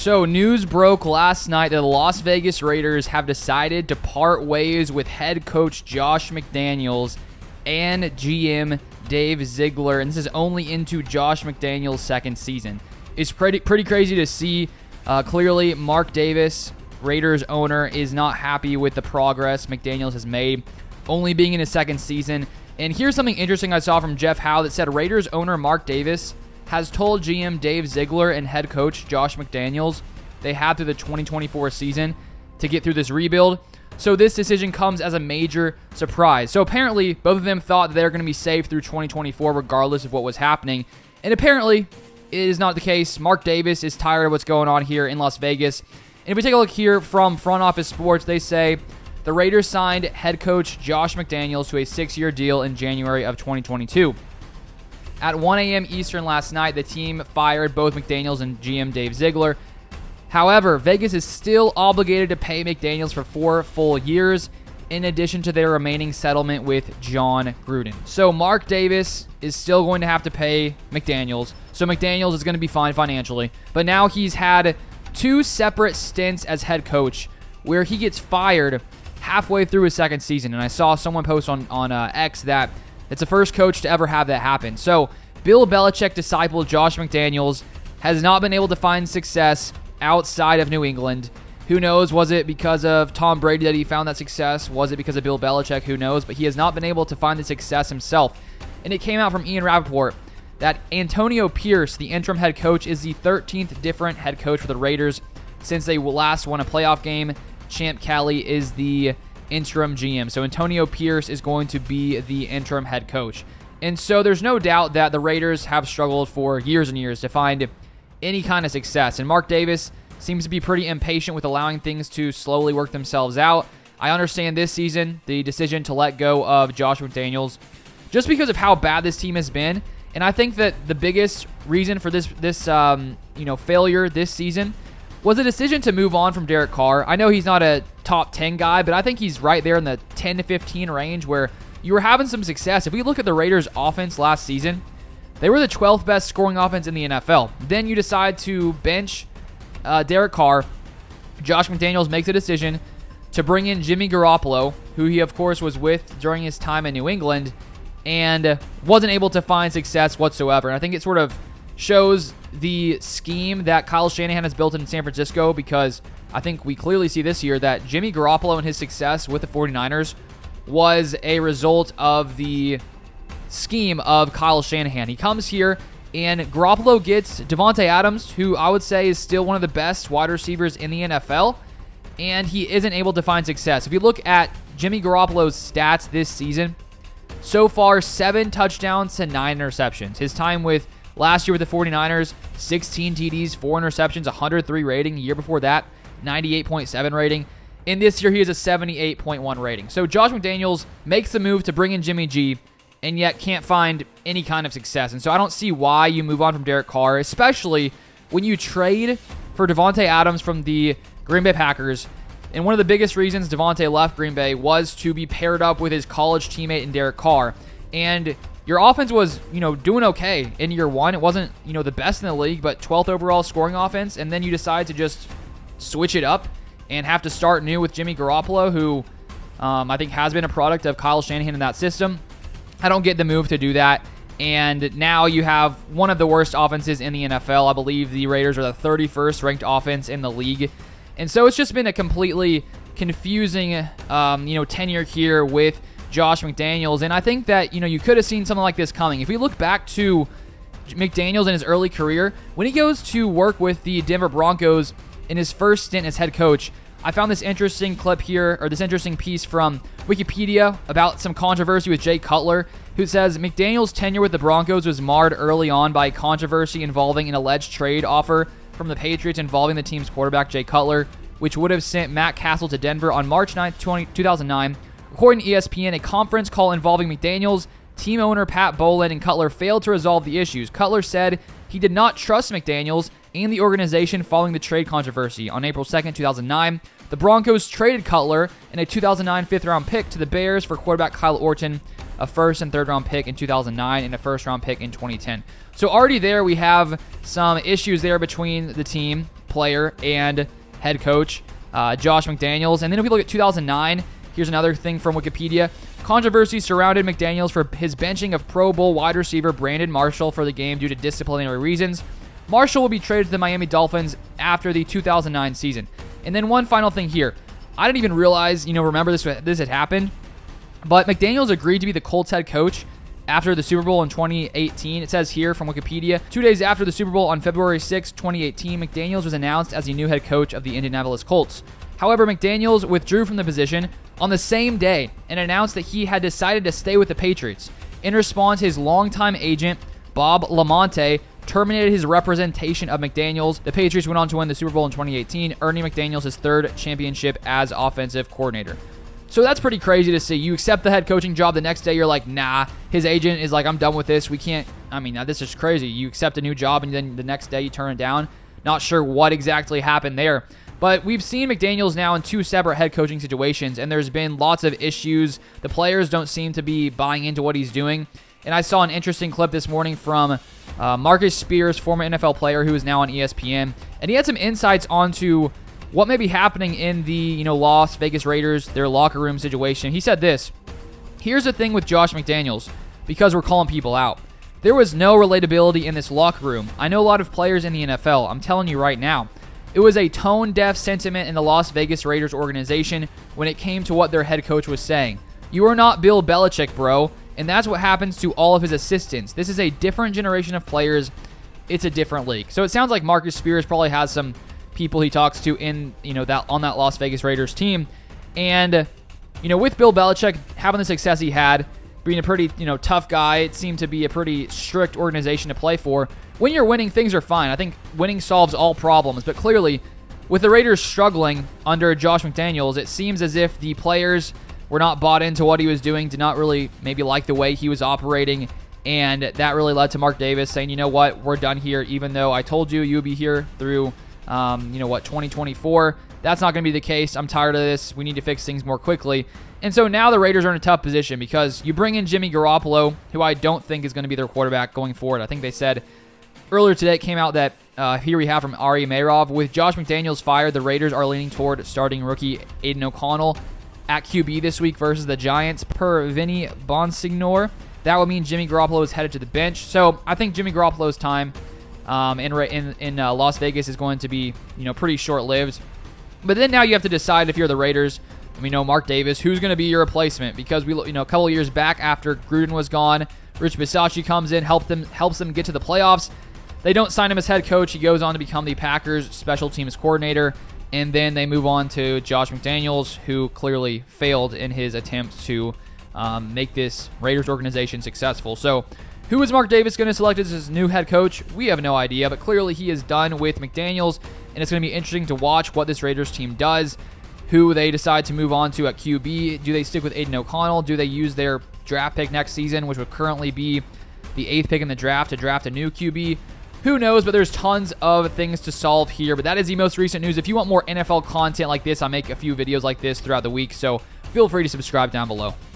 So news broke last night that the Las Vegas Raiders have decided to part ways with head coach Josh McDaniels and GM Dave Ziegler, and this is only into Josh McDaniels' second season. It's pretty crazy to see. Clearly, Mark Davis, Raiders owner, is not happy with the progress McDaniels has made, only being in his second season. And here's something interesting I saw from Jeff Howe that said Raiders owner Mark Davis has told GM Dave Ziegler and head coach Josh McDaniels they had through the 2024 season to get through this rebuild. So this decision comes as a major surprise. So apparently, both of them thought that they were going to be safe through 2024 regardless of what was happening. And apparently, it is not the case. Mark Davis is tired of what's going on here in Las Vegas. And if we take a look here from Front Office Sports, they say the Raiders signed head coach Josh McDaniels to a 6-year deal in January of 2022. At 1 a.m. Eastern last night, the team fired both McDaniels and GM Dave Ziegler. However, Vegas is still obligated to pay McDaniels for 4 full years, in addition to their remaining settlement with John Gruden. So Mark Davis is still going to have to pay McDaniels. So McDaniels is going to be fine financially. But now he's had 2 separate stints as head coach where he gets fired halfway through his second season. And I saw someone post on X that it's the first coach to ever have that happen. So Bill Belichick disciple Josh McDaniels has not been able to find success outside of New England. Who knows? Was it because of Tom Brady that he found that success? Was it because of Bill Belichick? Who knows? But he has not been able to find the success himself. And it came out from Ian Rappaport that Antonio Pierce, the interim head coach, is the 13th different head coach for the Raiders since they last won a playoff game. Champ Kelly is the interim GM. So Antonio Pierce is going to be the interim head coach. And so there's no doubt that the Raiders have struggled for years and years to find any kind of success. And Mark Davis seems to be pretty impatient with allowing things to slowly work themselves out. I understand this season the decision to let go of Josh McDaniels just because of how bad this team has been. And I think that the biggest reason for this failure this season was a decision to move on from Derek Carr. I know he's not a top 10 guy, but I think he's right there in the 10 to 15 range where you were having some success. If we look at the Raiders' offense last season, they were the 12th best scoring offense in the NFL. Then you decide to bench Derek Carr. Josh McDaniels makes a decision to bring in Jimmy Garoppolo, who he, of course, was with during his time in New England, and wasn't able to find success whatsoever. And I think it sort of shows the scheme that Kyle Shanahan has built in San Francisco, because I think we clearly see this year that Jimmy Garoppolo and his success with the 49ers was a result of the scheme of Kyle Shanahan. He comes here, and Garoppolo gets Devontae Adams, who I would say is still one of the best wide receivers in the NFL, and he isn't able to find success. If you look at Jimmy Garoppolo's stats this season, so far 7 touchdowns to 9 interceptions. His time with last year with the 49ers, 16 TDs, 4 interceptions, 103 rating. The year before that, 98.7 rating. And this year, he has a 78.1 rating. So Josh McDaniels makes the move to bring in Jimmy G, and yet can't find any kind of success. And so I don't see why you move on from Derek Carr, especially when you trade for Devontae Adams from the Green Bay Packers. And one of the biggest reasons Devontae left Green Bay was to be paired up with his college teammate in Derek Carr. And your offense was, doing okay in year one. It wasn't, the best in the league, but 12th overall scoring offense. And then you decide to just switch it up and have to start new with Jimmy Garoppolo, who I think has been a product of Kyle Shanahan in that system. I don't get the move to do that. And now you have one of the worst offenses in the NFL. I believe the Raiders are the 31st ranked offense in the league. And so it's just been a completely confusing, tenure here with Josh McDaniels. And I think that, you could have seen something like this coming. If we look back to McDaniels in his early career, when he goes to work with the Denver Broncos in his first stint as head coach, I found this interesting clip here, or this interesting piece from Wikipedia about some controversy with Jay Cutler, who says McDaniels' tenure with the Broncos was marred early on by controversy involving an alleged trade offer from the Patriots involving the team's quarterback, Jay Cutler, which would have sent Matt Castle to Denver on March 9, 2009. According to ESPN, a conference call involving McDaniels, team owner Pat Bowlen, and Cutler failed to resolve the issues. Cutler said he did not trust McDaniels and the organization following the trade controversy. On April 2nd, 2009, the Broncos traded Cutler and a 2009 fifth-round pick to the Bears for quarterback Kyle Orton, a first and third-round pick in 2009, and a first-round pick in 2010. So already there we have some issues there between the team. player and head coach, Josh McDaniels. And then if we look at 2009, here's another thing from Wikipedia. Controversy surrounded McDaniels for his benching of Pro Bowl wide receiver Brandon Marshall for the game due to disciplinary reasons. Marshall will be traded to the Miami Dolphins after the 2009 season. And then one final thing here. I didn't even realize, remember this had happened, but McDaniels agreed to be the Colts head coach after the Super Bowl in 2018. It says here from Wikipedia, 2 days after the Super Bowl on February 6, 2018, McDaniels was announced as the new head coach of the Indianapolis Colts. However, McDaniels withdrew from the position on the same day and announced that he had decided to stay with the Patriots. In response, his longtime agent, Bob Lamonte, terminated his representation of McDaniels. The Patriots went on to win the Super Bowl in 2018, earning McDaniels his third championship as offensive coordinator. So that's pretty crazy to see. You accept the head coaching job, the next day you're like, nah. His agent is like, I'm done with this. We can't, this is crazy. You accept a new job and then the next day you turn it down. Not sure what exactly happened there. But we've seen McDaniels now in two separate head coaching situations, and there's been lots of issues. The players don't seem to be buying into what he's doing. And I saw an interesting clip this morning from Marcus Spears, former NFL player who is now on ESPN, and he had some insights onto what may be happening in the Las Vegas Raiders, their locker room situation. He said this: here's the thing with Josh McDaniels, because we're calling people out. There was no relatability in this locker room. I know a lot of players in the NFL. I'm telling you right now. It was a tone-deaf sentiment in the Las Vegas Raiders organization when it came to what their head coach was saying. You are not Bill Belichick, bro. And that's what happens to all of his assistants. This is a different generation of players. It's a different league. So it sounds like Marcus Spears probably has some people he talks to in, that on that Las Vegas Raiders team. And, with Bill Belichick having the success he had, being a pretty, tough guy, it seemed to be a pretty strict organization to play for. When you're winning, things are fine. I think winning solves all problems. But clearly, with the Raiders struggling under Josh McDaniels, it seems as if the players were not bought into what he was doing, did not really maybe like the way he was operating, and that really led to Mark Davis saying, you know what, we're done here, even though I told you would be here through, 2024. That's not going to be the case. I'm tired of this. We need to fix things more quickly. And so now the Raiders are in a tough position because you bring in Jimmy Garoppolo, who I don't think is going to be their quarterback going forward. I think they said earlier today, it came out that here we have from Ari Meirov, with Josh McDaniels fired, the Raiders are leaning toward starting rookie Aiden O'Connell at QB this week versus the Giants, per Vinny Bonsignor. That would mean Jimmy Garoppolo is headed to the bench. So I think Jimmy Garoppolo's time in Las Vegas is going to be pretty short-lived. But then now you have to decide, if you're the Raiders, we know Mark Davis, who's going to be your replacement, because we a couple of years back after Gruden was gone, Rich Bisaccia comes in, helps them get to the playoffs. They don't sign him as head coach. He goes on to become the Packers special teams coordinator. And then they move on to Josh McDaniels, who clearly failed in his attempt to make this Raiders organization successful. So who is Mark Davis going to select as his new head coach? We have no idea, but clearly he is done with McDaniels, and it's going to be interesting to watch what this Raiders team does, who they decide to move on to at QB. Do they stick with Aiden O'Connell? Do they use their draft pick next season, which would currently be the 8th pick in the draft, to draft a new QB? Who knows, but there's tons of things to solve here. But that is the most recent news. If you want more NFL content like this, I make a few videos like this throughout the week, so feel free to subscribe down below.